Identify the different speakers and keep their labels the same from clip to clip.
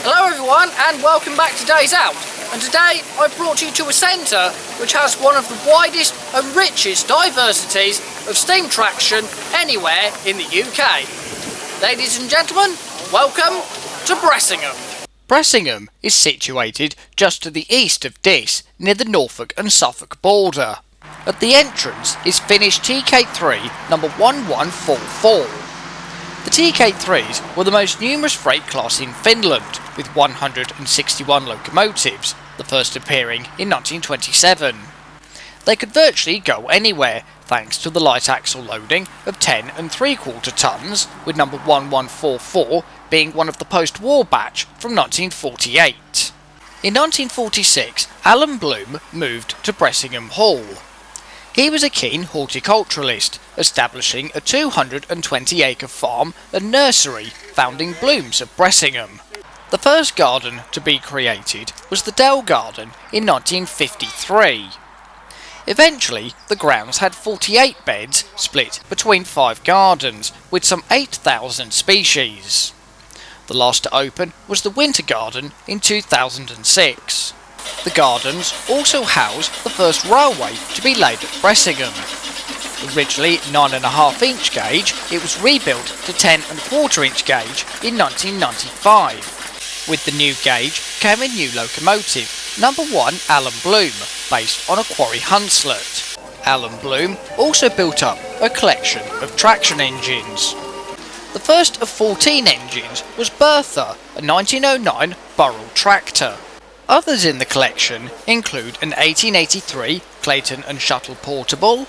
Speaker 1: Hello everyone and welcome back to Days Out, and today I've brought you to a centre which has one of the widest and richest diversities of steam traction anywhere in the UK. Ladies and gentlemen, welcome to Bressingham. Bressingham is situated just to the east of Diss, near the Norfolk and Suffolk border. At the entrance is finished TK3 number 1144. The TK3s were the most numerous freight class in Finland, with 161 locomotives, the first appearing in 1927. They could virtually go anywhere, thanks to the light axle loading of 10 3/4 tons, with number 1144 being one of the post-war batch from 1948. In 1946, Alan Bloom moved to Bressingham Hall. He was a keen horticulturalist, establishing a 220-acre farm and nursery, founding Bloom's of Bressingham. The first garden to be created was the Dell Garden in 1953. Eventually, the grounds had 48 beds split between 5 gardens, with some 8,000 species. The last to open was the Winter Garden in 2006. The gardens also house the first railway to be laid at Bressingham. Originally 9.5-inch gauge, it was rebuilt to 10.25-inch gauge in 1995. With the new gauge came a new locomotive, number 1 Alan Bloom, based on a quarry Hunslet. Alan Bloom also built up a collection of traction engines. The first of 14 engines was Bertha, a 1909 Burrell tractor. Others in the collection include an 1883 Clayton and Shuttle Portable,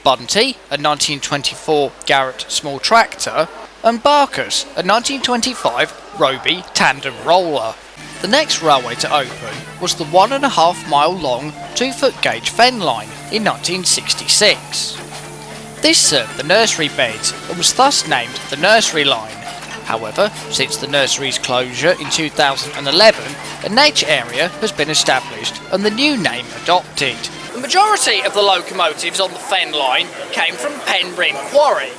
Speaker 1: Bunty, a 1924 Garrett small tractor, and Barkus, a 1925 Roby tandem roller. The next railway to open was the 1.5 mile long 2-foot gauge fen line in 1966. This served the nursery beds and was thus named the Nursery Line. However, since the nursery's closure in 2011, a nature area has been established and the new name adopted. The majority of the locomotives on the fen line came from Penryn Quarry.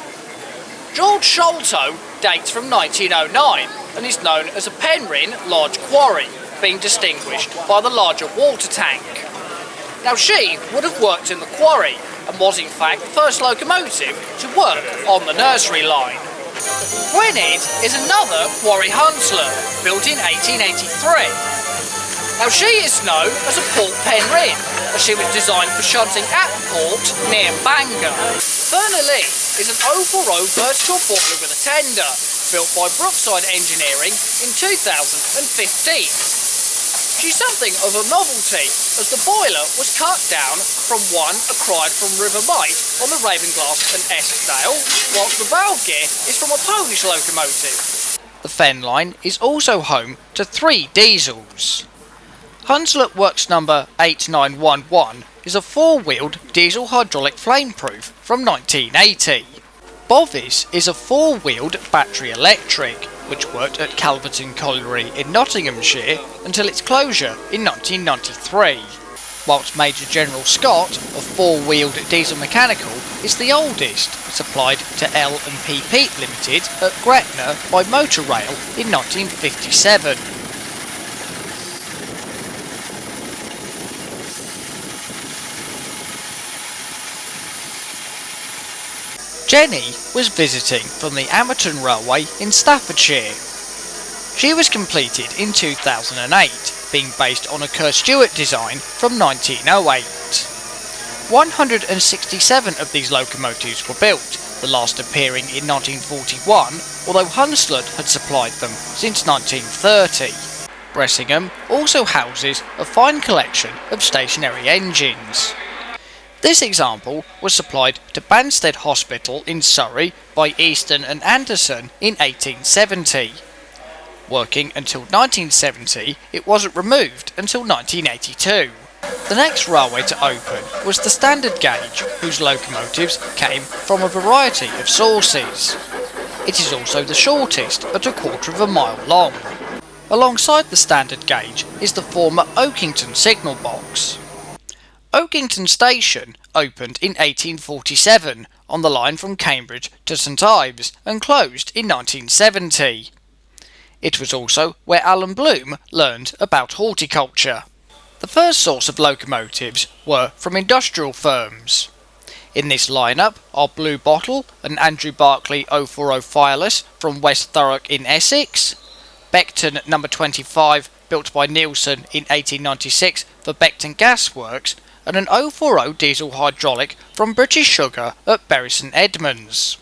Speaker 1: George Sholto dates from 1909 and is known as a Penryn Large Quarry, being distinguished by the larger water tank. Now she would have worked in the quarry and was in fact the first locomotive to work on the nursery line. Gwynedd is another quarry Hunslet, built in 1883. Now she is known as a Port Penryn, as she was designed for shunting at the port near Bangor. Bernallee is an oval road vertical boiler with a tender, built by Brookside Engineering in 2015. She's something of a novelty, as the boiler was cut down from one acquired from River Mite on the Ravenglass and Eskdale, whilst the valve gear is from a Polish locomotive. The fen line is also home to 3 diesels. Hunslet Works number 8911 is a 4-wheeled diesel hydraulic flameproof from 1980. Bovis is a 4-wheeled battery electric, which worked at Calverton Colliery in Nottinghamshire until its closure in 1993. Whilst Major General Scott, a 4-wheeled diesel mechanical, is the oldest, supplied to L&P Peat Limited at Gretna by Motorrail in 1957. Jenny was visiting from the Amerton Railway in Staffordshire. She was completed in 2008, being based on a Kerr Stewart design from 1908. 167 of these locomotives were built, the last appearing in 1941, although Hunslet had supplied them since 1930. Bressingham also houses a fine collection of stationary engines. This example was supplied to Banstead Hospital in Surrey by Easton and Anderson in 1870. Working until 1970, it wasn't removed until 1982. The next railway to open was the standard gauge, whose locomotives came from a variety of sources. It is also the shortest, at 1/4 mile long. Alongside the standard gauge is the former Oakington signal box. Oakington Station opened in 1847 on the line from Cambridge to St Ives and closed in 1970. It was also where Alan Bloom learned about horticulture. The first source of locomotives were from industrial firms. In this lineup are Blue Bottle and Andrew Barclay 040 Fireless from West Thurrock in Essex, Beckton No. 25 built by Nielsen in 1896 for Beckton Gas Works, and an 040 diesel hydraulic from British Sugar at Bury St Edmunds.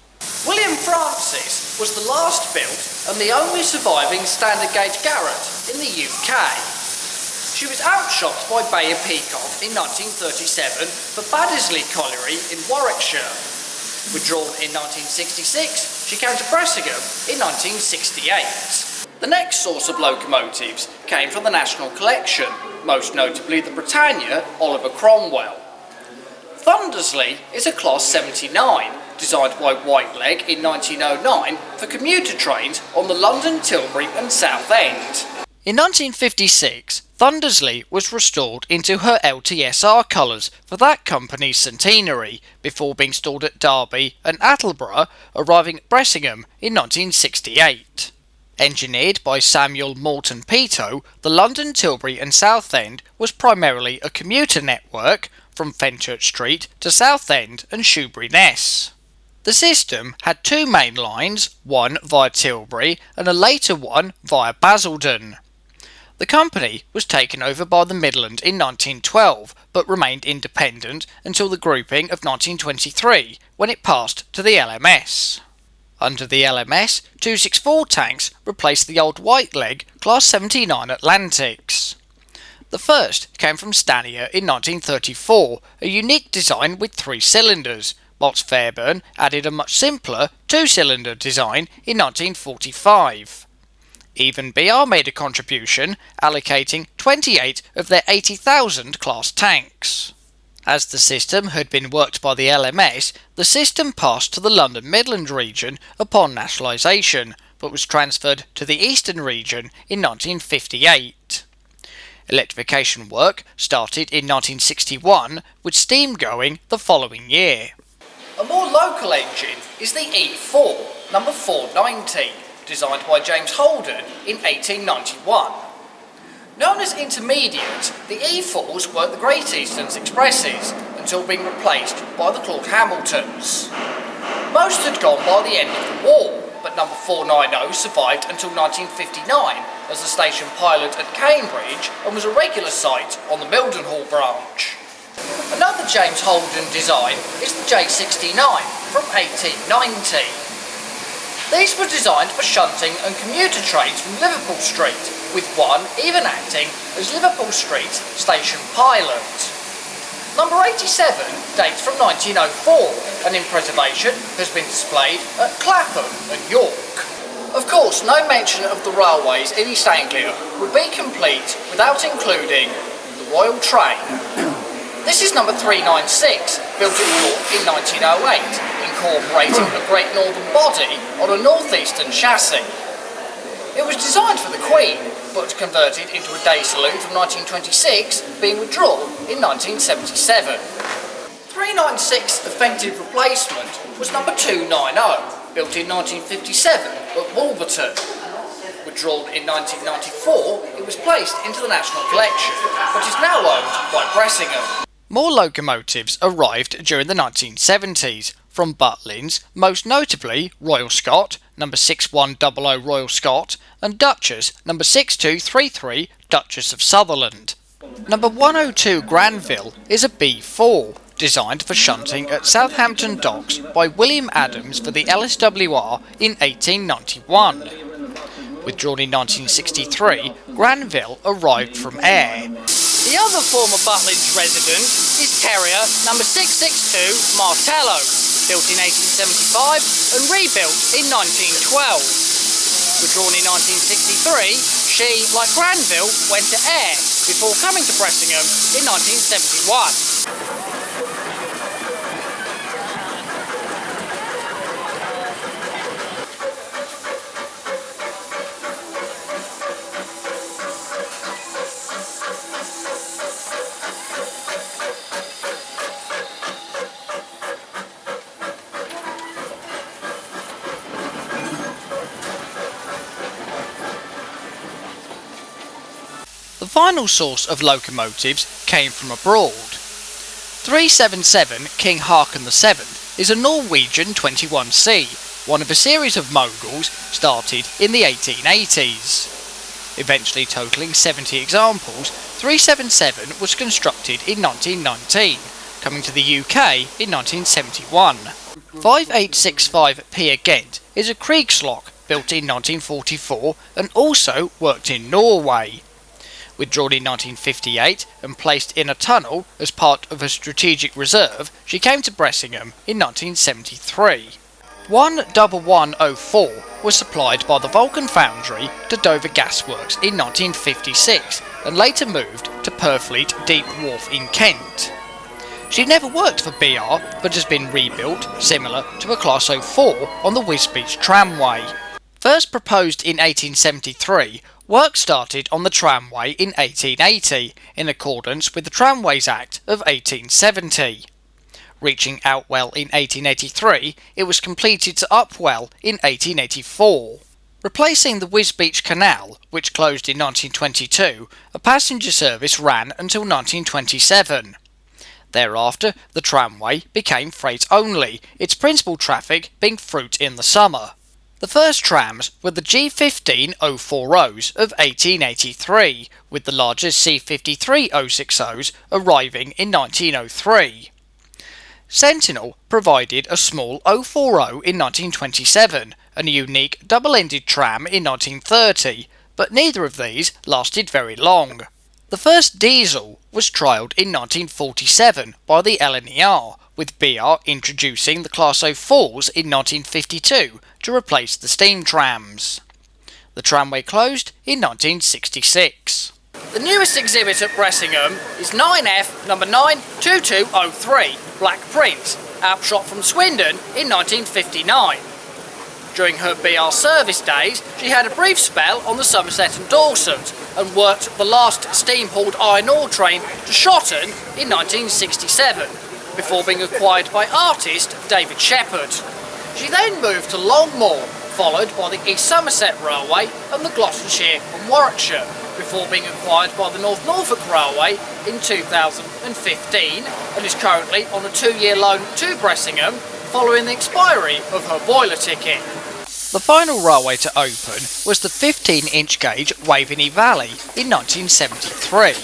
Speaker 1: William Francis was the last built and the only surviving standard gauge Garrett in the UK. She was outshot by Bayer Peacock in 1937 for Baddesley Colliery in Warwickshire. Withdrawn in 1966, she came to Bressingham in 1968. The next source of locomotives came from the National Collection, most notably the Britannia Oliver Cromwell. Thundersley is a Class 79, designed by Whiteleg in 1909 for commuter trains on the London, Tilbury and Southend. In 1956, Thundersley was restored into her LTSR colours for that company's centenary, before being stored at Derby and Attleborough, arriving at Bressingham in 1968. Engineered by Samuel Morton Peto, the London, Tilbury and Southend was primarily a commuter network from Fenchurch Street to Southend and Shoebury Ness. The system had two main lines, one via Tilbury and a later one via Basildon. The company was taken over by the Midland in 1912, but remained independent until the grouping of 1923, when it passed to the LMS. Under the LMS, 264 tanks replaced the old Whiteleg Class 79 Atlantics. The first came from Stanier in 1934, a unique design with 3 cylinders, whilst Fairburn added a much simpler 2-cylinder design in 1945. Even BR made a contribution, allocating 28 of their 80,000 class tanks. As the system had been worked by the LMS, the system passed to the London Midland region upon nationalisation, but was transferred to the Eastern region in 1958. Electrification work started in 1961, with steam going the following year. A more local engine is the E4, number 490, designed by James Holden in 1891. Known as intermediate, the E4s were the Great Eastern's Expresses, until being replaced by the Claude Hamiltons. Most had gone by the end of the war, but number 490 survived until 1959 as a station pilot at Cambridge and was a regular sight on the Mildenhall branch. Another James Holden design is the J69 from 1890. These were designed for shunting and commuter trains from Liverpool Street, with one even acting as Liverpool Street station pilot. Number 87 dates from 1904 and in preservation has been displayed at Clapham and York. Of course, no mention of the railways in East Anglia would be complete without including the Royal Train. This is number 396, built at York in 1908, incorporating a Great Northern body on a northeastern chassis. It was designed for the Queen, but converted into a day saloon from 1926, being withdrawn in 1977. 396 effective replacement was number 290, built in 1957 at Wolverton. Withdrawn in 1994, it was placed into the National Collection, but is now owned by Bressingham. More locomotives arrived during the 1970s, from Butlins, most notably Royal Scot, number 6100 Royal Scot, and Duchess, number 6233 Duchess of Sutherland. Number 102 Granville is a B4, designed for shunting at Southampton Docks by William Adams for the LSWR in 1891. Withdrawn in 1963, Granville arrived from Ayr. The other former Butlins resident is Terrier number 662 Martello, built in 1875 and rebuilt in 1912. Withdrawn in 1963, she, like Granville, went to Ayr before coming to Bressingham in 1971. The final source of locomotives came from abroad. 377 King Haakon VII is a Norwegian 21C, one of a series of moguls started in the 1880s. Eventually totalling 70 examples, 377 was constructed in 1919, coming to the UK in 1971. 5865 Pia Gent is a Kriegslok built in 1944 and also worked in Norway. Withdrawn in 1958 and placed in a tunnel as part of a strategic reserve, she came to Bressingham in 1973. 11104 was supplied by the Vulcan Foundry to Dover Gasworks in 1956 and later moved to Purfleet Deep Wharf in Kent. She never worked for BR but has been rebuilt, similar to a Class 04 on the Wisbech tramway. First proposed in 1873, work started on the tramway in 1880 in accordance with the Tramways Act of 1870. Reaching Outwell in 1883, it was completed to Upwell in 1884. Replacing the Wisbech Canal, which closed in 1922, a passenger service ran until 1927. Thereafter, the tramway became freight only, its principal traffic being fruit in the summer. The first trams were the G15-040s of 1883, with the largest C53-060s arriving in 1903. Sentinel provided a small 040 in 1927 and a unique double-ended tram in 1930, but neither of these lasted very long. The first diesel was trialled in 1947 by the LNER, with BR introducing the Class 04s in 1952 to replace the steam trams. The tramway closed in 1966. The newest exhibit at Bressingham is 9F number 92203, Black Prince, outshot from Swindon in 1959. During her BR service days, she had a brief spell on the Somerset and Dorset and worked the last steam-hauled iron ore train to Shotton in 1967, before being acquired by artist David Shepherd. She then moved to Longmoor, followed by the East Somerset Railway and the Gloucestershire and Warwickshire, before being acquired by the North Norfolk Railway in 2015 and is currently on a 2-year loan to Bressingham following the expiry of her boiler ticket. The final railway to open was the 15-inch gauge Waveney Valley in 1973.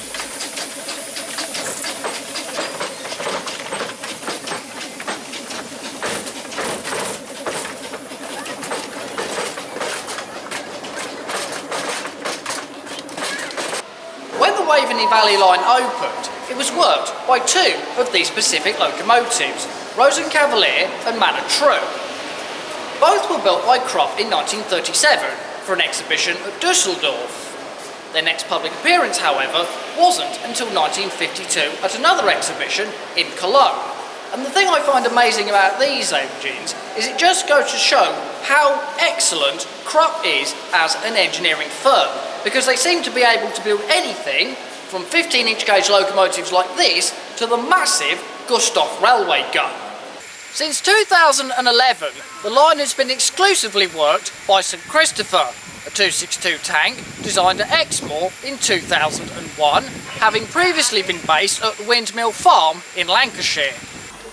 Speaker 1: When the Waveney Valley line opened, it was worked by two of these Pacific locomotives, Rosencavalier and Manor True. Both were built by Krupp in 1937 for an exhibition at Dusseldorf. Their next public appearance, however, wasn't until 1952 at another exhibition in Cologne. And the thing I find amazing about these engines is it just goes to show how excellent Krupp is as an engineering firm, because they seem to be able to build anything from 15-inch gauge locomotives like this to the massive Gustav railway gun. Since 2011, the line has been exclusively worked by St Christopher, a 262 tank designed at Exmoor in 2001, having previously been based at the Windmill Farm in Lancashire.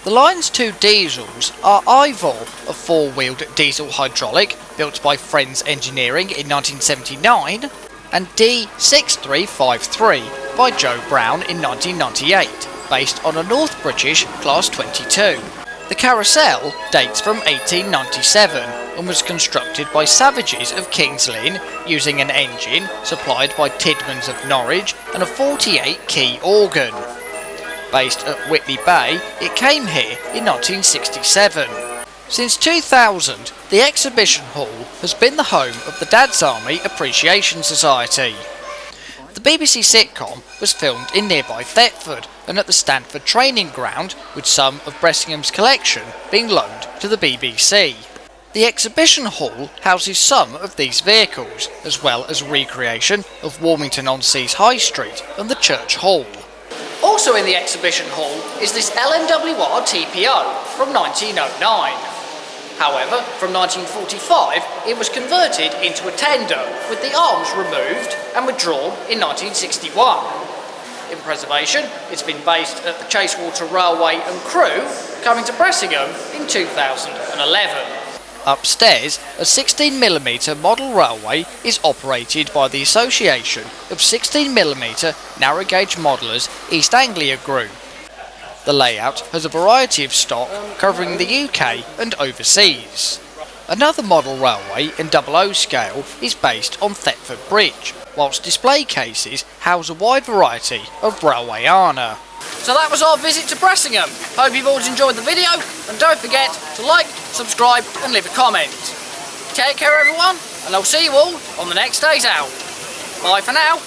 Speaker 1: The line's two diesels are Ivor, a four-wheeled diesel hydraulic built by Friends Engineering in 1979, and D6353 by Joe Brown in 1998, based on a North British Class 22. The carousel dates from 1897 and was constructed by Savages of King's Lynn using an engine supplied by Tidmans of Norwich and a 48-key organ. Based at Whitley Bay, it came here in 1967. Since 2000, the exhibition hall has been the home of the Dad's Army Appreciation Society. The BBC sitcom was filmed in nearby Thetford and at the Stanford Training Ground, with some of Bressingham's collection being loaned to the BBC. The exhibition hall houses some of these vehicles, as well as recreation of Warmington-on-Sea's High Street and the Church Hall. Also in the exhibition hall is this LMWR TPO from 1909. However, from 1945 it was converted into a tender, with the arms removed and withdrawn in 1961. In preservation, it's been based at the Chasewater Railway and Crew, coming to Bressingham in 2011. Upstairs, a 16mm model railway is operated by the Association of 16mm Narrow Gauge Modellers East Anglia Group. The layout has a variety of stock covering the UK and overseas. Another model railway in 00 scale is based on Thetford Bridge, whilst display cases house a wide variety of railway armour. So that was our visit to Bressingham. Hope you've all enjoyed the video, and don't forget to like, subscribe and leave a comment. Take care everyone, and I'll see you all on the next Days Out. Bye for now.